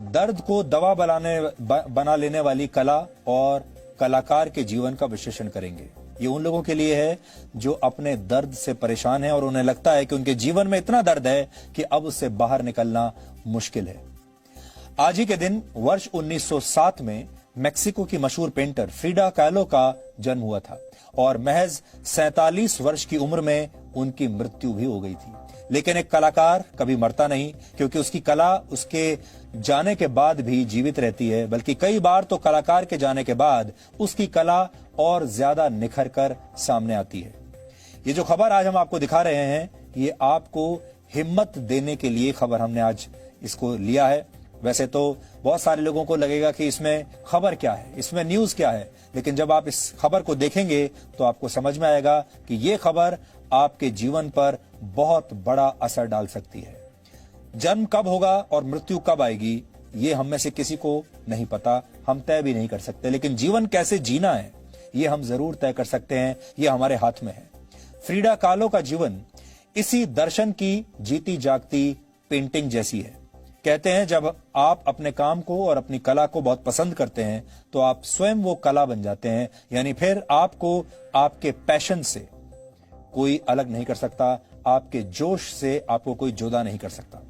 दर्द को दवा बना लेने वाली कला और कलाकार के जीवन का विश्लेषण करेंगे। ये उन लोगों के लिए है जो अपने दर्द से परेशान हैं और उन्हें लगता है कि उनके जीवन में इतना दर्द है कि अब उससे बाहर निकलना मुश्किल है। आज ही के दिन वर्ष 1907 में मेक्सिको की मशहूर पेंटर फ्रीडा कालो का जन्म हुआ था और महज 47 वर्ष की उम्र में उनकी मृत्यु भी हो गई थी। लेकिन एक कलाकार कभी मरता नहीं, क्योंकि उसकी कला उसके जाने के बाद भी जीवित रहती है, बल्कि कई बार तो कलाकार के जाने के बाद उसकी कला और ज्यादा निखर कर सामने आती है। ये जो खबर आज हम आपको दिखा रहे हैं, ये आपको हिम्मत देने के लिए खबर हमने आज इसको लिया है। वैसे तो बहुत सारे लोगों को लगेगा कि इसमें खबर क्या है, इसमें न्यूज क्या है, लेकिन जब आप इस खबर को देखेंगे तो आपको समझ में आएगा कि ये खबर आपके जीवन पर बहुत बड़ा असर डाल सकती है। जन्म कब होगा और मृत्यु कब आएगी, ये हम में से किसी को नहीं पता, हम तय भी नहीं कर सकते, लेकिन जीवन कैसे जीना है ये हम जरूर तय कर सकते हैं। ये हमारे हाथ में है। फ्रीडा कालो का जीवन इसी दर्शन की जीती जागती पेंटिंग जैसी है। कहते हैं जब आप अपने काम को और अपनी कला को बहुत पसंद करते हैं तो आप स्वयं वो कला बन जाते हैं, यानी फिर आपको आपके पैशन से कोई अलग नहीं कर सकता, आपके जोश से आपको कोई जुदा नहीं कर सकता।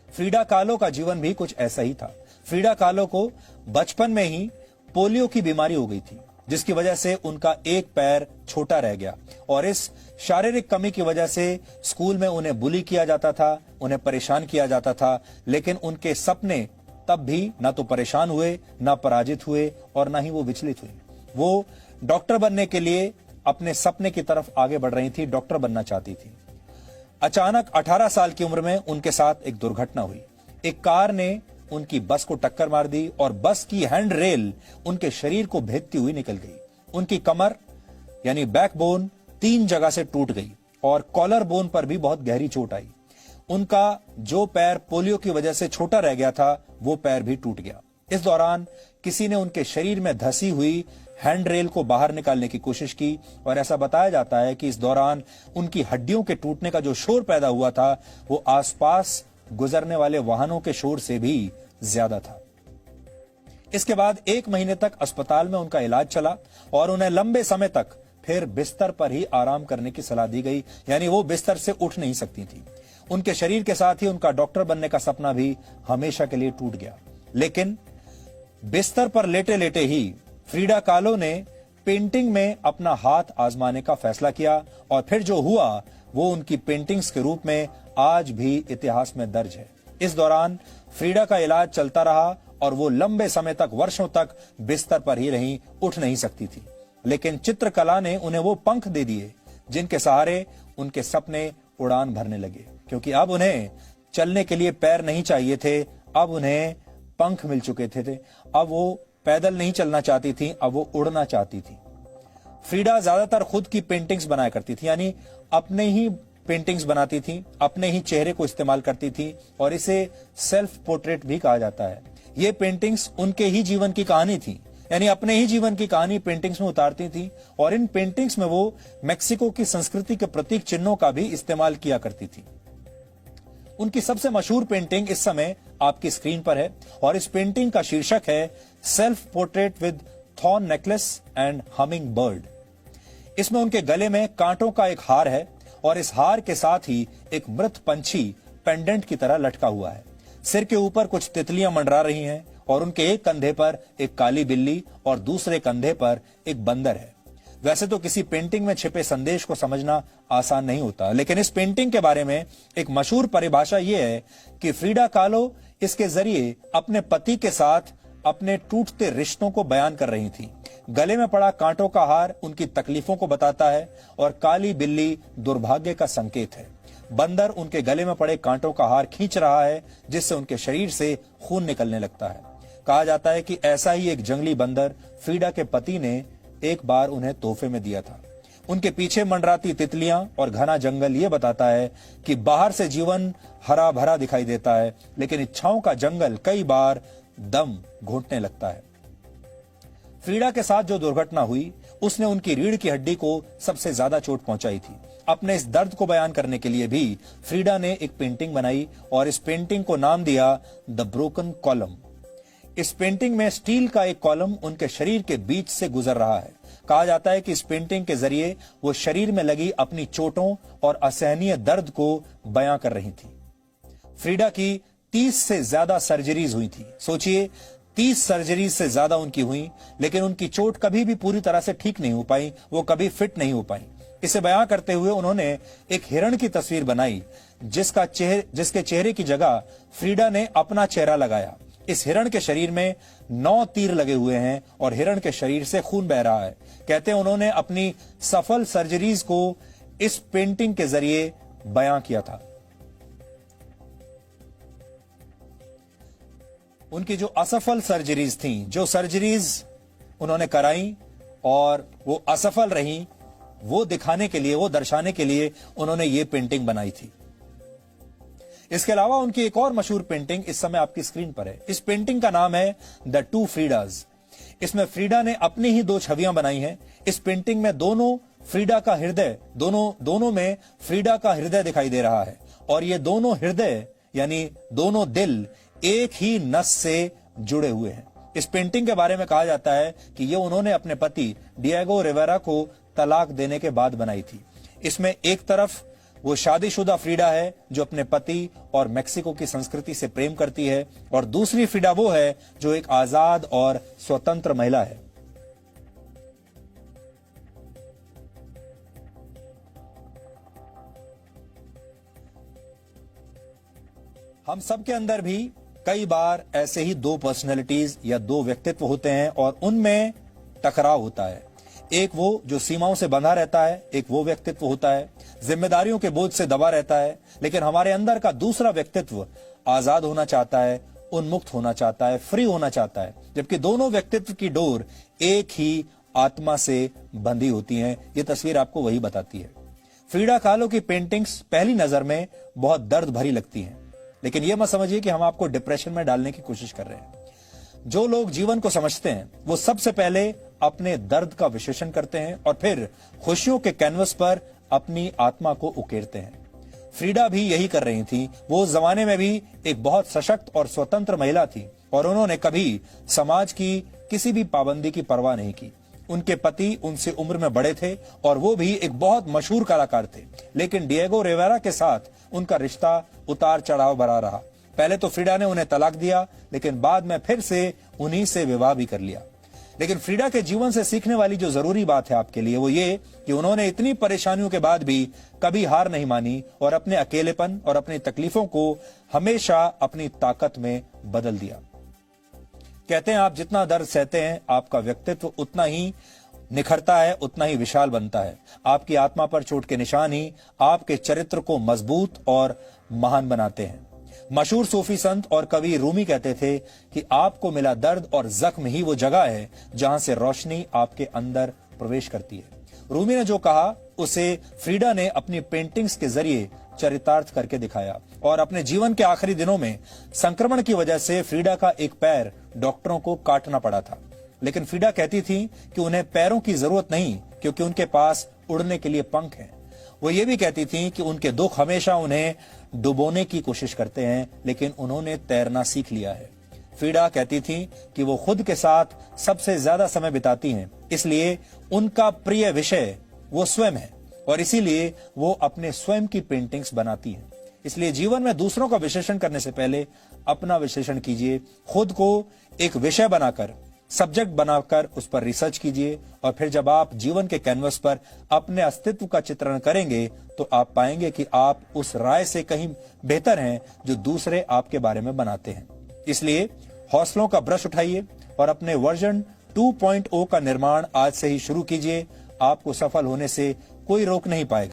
फ्रीडा कालो का जीवन भी कुछ ऐसा ही था। फ्रीडा कालो को बचपन में ही पोलियो की बीमारी हो गई थी, जिसकी वजह से उनका एक पैर छोटा रह गया और इस शारीरिक कमी की वजह से स्कूल में उन्हें बुली किया जाता था, उन्हें परेशान किया जाता था। लेकिन उनके सपने तब भी ना तो परेशान हुए, ना पराजित हुए और ना ही वो विचलित हुई। वो डॉक्टर बनने के लिए अपने सपने की तरफ आगे बढ़ रही थी, डॉक्टर बनना चाहती थी। अचानक 18 साल की उम्र में उनके साथ एक दुर्घटना हुई। एक कार ने उनकी बस को टक्कर मार दी और बस की हैंड रेल उनके शरीर को भेदती हुई निकल गई। उनकी कमर यानी बैकबोन 3 जगह से टूट गई और कॉलर बोन पर भी बहुत गहरी चोट आई। उनका जो पैर पोलियो की वजह से छोटा रह गया था, वो पैर भी टूट गया। इस दौरान किसी ने उनके शरीर में धसी हुई हैंड रेल को बाहर निकालने की कोशिश की और ऐसा बताया जाता है कि इस दौरान उनकी हड्डियों के टूटने का जो शोर पैदा हुआ था, वो आसपास गुजरने वाले वाहनों के शोर से भी ज्यादा था। इसके बाद 1 महीने तक अस्पताल में उनका इलाज चला और उन्हें लंबे समय तक फिर बिस्तर पर ही आराम करने की सलाह दी गई, यानी वो बिस्तर से उठ नहीं सकती थी। उनके शरीर के साथ ही उनका डॉक्टर बनने का सपना भी हमेशा के लिए टूट गया। लेकिन बिस्तर पर लेटे लेटे ही फ्रीडा कालो ने पेंटिंग में अपना हाथ आजमाने का फैसला किया और फिर जो हुआ वो उनकी पेंटिंग्स के रूप में आज भी इतिहास में दर्ज है। इस दौरान फ्रीडा का इलाज चलता रहा और वो लंबे समय तक, वर्षों तक बिस्तर पर ही रहीं, उठ नहीं सकती थी। लेकिन चित्रकला ने उन्हें वो पंख दे दिए जिनके सहारे उनके सपने उड़ान भरने लगे, क्योंकि अब उन्हें चलने के लिए पैर नहीं चाहिए थे, अब उन्हें पंख मिल चुके थे। अब वो पैदल नहीं चलना चाहती थी, अब वो उड़ना चाहती थी। फ्रीडा ज्यादातर खुद की पेंटिंग्स बनाया करती थी, यानी अपने ही पेंटिंग्स बनाती थी, अपने ही चेहरे को इस्तेमाल करती थी और इसे सेल्फ पोर्ट्रेट भी कहा जाता है। ये पेंटिंग्स उनके ही जीवन की कहानी थी, यानी अपने ही जीवन की कहानी पेंटिंग्स में उतारती थी और इन पेंटिंग्स में वो मेक्सिको की संस्कृति के प्रतीक चिन्हों का भी इस्तेमाल किया करती थी। उनकी सबसे मशहूर पेंटिंग इस समय आपकी स्क्रीन पर है और इस पेंटिंग का शीर्षक है self portrait with thorn necklace and humming bird. इसमें उनके गले में कांटों का एक हार है और इस हार के साथ ही एक मृत पंछी पेंडेंट की तरह लटका हुआ है। सिर के ऊपर कुछ तितलियां मंडरा रही हैं और उनके एक कंधे पर एक काली बिल्ली और दूसरे कंधे पर एक बंदर है। वैसे तो किसी पेंटिंग में छिपे संदेश को समझना आसान नहीं होता, लेकिन इस पेंटिंग के बारे में एक मशहूर परिभाषा यह है कि फ्रीडा कालो इसके जरिए अपने पति के साथ अपने टूटते रिश्तों को बयान कर रही थी। गले में पड़ा कांटों का हार उनकी तकलीफों को बताता है और काली बिल्ली दुर्भाग्य का संकेत है। बंदर उनके गले में पड़े कांटों का हार खींच रहा है, जिससे उनके शरीर से खून निकलने लगता है। कहा जाता है कि ऐसा ही एक जंगली बंदर फ्रीडा के पति ने एक बार उन्हें तोहफे में दिया था। उनके पीछे मंडराती तितलियां और घना जंगल ये बताता है कि बाहर से जीवन हरा भरा दिखाई देता है, लेकिन इच्छाओं का जंगल कई बार दम घोंटने लगता है। फ्रीडा के साथ जो दुर्घटना हुई उसने उनकी रीढ़ की हड्डी को सबसे ज्यादा चोट पहुंचाई थी अपने इस दर्द को बयान करने के लिए भी फ्रीडा ने एक पेंटिंग बनाई और इस पेंटिंग को नाम दिया द ब्रोकन कॉलम। इस पेंटिंग में स्टील का एक कॉलम उनके शरीर के बीच से गुजर रहा है। कहा जाता है कि इस पेंटिंग के जरिए वो शरीर में लगी अपनी चोटों और असहनीय दर्द को बयां कर रही थी। फ्रीडा की 30 से ज्यादा सर्जरीज हुई थी। सोचिए, 30 सर्जरीज से ज्यादा उनकी हुई, लेकिन उनकी चोट कभी भी पूरी तरह से ठीक नहीं हो पाई, वो कभी फिट नहीं हो पाई। इसे बयां करते हुए उन्होंने एक हिरण की तस्वीर बनाई जिसके चेहरे की जगह फ्रीडा ने अपना चेहरा लगाया। इस हिरण के शरीर में 9 तीर लगे हुए हैं और हिरण के शरीर से खून बह रहा है। कहते हैं उन्होंने अपनी सफल सर्जरीज को इस पेंटिंग के जरिए बयां किया था। उनकी जो असफल सर्जरीज थी, जो सर्जरीज उन्होंने कराई और वो असफल रही, वो दिखाने के लिए, वो दर्शाने के लिए उन्होंने ये पेंटिंग बनाई थी। इसके अलावा उनकी एक और मशहूर पेंटिंग इस समय आपकी स्क्रीन पर है। इस पेंटिंग का नाम है द टू फ्रीडाज। इसमें फ्रीडा ने अपनी ही 2 छवियां बनाई हैं। इस पेंटिंग में दोनों फ्रीडा का हृदय, दोनों में फ्रीडा का हृदय दिखाई दे रहा है और ये दोनों हृदय यानी दोनों दिल एक ही नस से जुड़े हुए हैं। इस पेंटिंग के बारे में कहा जाता है कि ये उन्होंने अपने पति डिएगो रिवेरा को तलाक देने के बाद बनाई थी। इसमें एक तरफ वो शादीशुदा फ्रीडा है जो अपने पति और मेक्सिको की संस्कृति से प्रेम करती है और दूसरी फ्रीडा वो है जो एक आजाद और स्वतंत्र महिला है। हम सबके अंदर भी कई बार ऐसे ही 2 पर्सनैलिटीज या 2 व्यक्तित्व होते हैं और उनमें टकराव होता है। एक वो जो सीमाओं से बंधा रहता है, एक वो व्यक्तित्व होता है जिम्मेदारियों के बोझ से दबा रहता है, लेकिन हमारे अंदर का दूसरा व्यक्तित्व आजाद होना चाहता है, उन्मुक्त होना चाहता है, फ्री होना चाहता है, जबकि दोनों व्यक्तित्व की डोर एक ही आत्मा से बंधी होती हैं। ये तस्वीर आपको वही बताती है। फ्रीडा कालो की पेंटिंग्स पहली नजर में बहुत दर्द भरी लगती हैं, लेकिन यह मत समझिए कि हम आपको डिप्रेशन में डालने की कोशिश कर रहे हैं। जो लोग जीवन को समझते हैं वो सबसे पहले अपने दर्द का विश्लेषण करते हैं और फिर खुशियों के कैनवस पर अपनी आत्मा को उकेरते हैं। फ्रीडा भी यही कर रही थी। वो उस जमाने में भी एक बहुत सशक्त और स्वतंत्र महिला थी और उन्होंने कभी समाज की किसी भी पाबंदी की परवाह नहीं की। उनके पति उनसे उम्र में बड़े थे और वो भी एक बहुत मशहूर कलाकार थे, लेकिन डिएगो रिवेरा के साथ उनका रिश्ता उतार चढ़ाव भरा रहा। पहले तो फ्रीडा ने उन्हें तलाक दिया, लेकिन बाद में फिर से उन्हीं से विवाह भी कर लिया। लेकिन फ्रीडा के जीवन से सीखने वाली जो जरूरी बात है आपके लिए वो ये कि उन्होंने इतनी परेशानियों के बाद भी कभी हार नहीं मानी और अपने अकेलेपन और अपनी तकलीफों को हमेशा अपनी ताकत में बदल दिया। कहते हैं आप जितना दर्द सहते हैं आपका व्यक्तित्व उतना ही निखरता है, उतना ही विशाल बनता है। आपकी आत्मा पर चोट के निशान ही आपके चरित्र को मजबूत और महान बनाते हैं। मशहूर सूफी संत और कवि रूमी कहते थे कि आपको मिला दर्द और जख्म ही वो जगह है जहां से रोशनी आपके अंदर प्रवेश करती है। रूमी ने जो कहा उसे फ्रीडा ने अपनी पेंटिंग्स के जरिए चरितार्थ करके दिखाया और अपने जीवन के आखिरी दिनों में संक्रमण की वजह से फ्रीडा का एक पैर डॉक्टरों को काटना पड़ा था, लेकिन फ्रीडा कहती थी कि उन्हें पैरों की जरूरत नहीं क्योंकि उनके पास उड़ने के लिए पंख हैं। वो ये भी कहती थी कि उनके दुख हमेशा उन्हें डुबोने की कोशिश करते हैं, लेकिन उन्होंने तैरना सीख लिया है। फ्रीडा कहती थी कि वो खुद के साथ सबसे ज्यादा समय बिताती हैं, इसलिए उनका प्रिय विषय वो स्वयं है और इसीलिए वो अपने स्वयं की पेंटिंग्स बनाती हैं। इसलिए जीवन में दूसरों का विश्लेषण करने से पहले अपना विश्लेषण कीजिए, खुद को एक विषय बनाकर, सब्जेक्ट बनाकर उस पर रिसर्च कीजिए और फिर जब आप जीवन के कैनवस पर अपने अस्तित्व का चित्रण करेंगे तो आप पाएंगे कि आप उस राय से कहीं बेहतर हैं जो दूसरे आपके बारे में बनाते हैं। इसलिए हौसलों का ब्रश उठाइए और अपने वर्जन 2.0 का निर्माण आज से ही शुरू कीजिए। आपको सफल होने से कोई रोक नहीं पाएगा।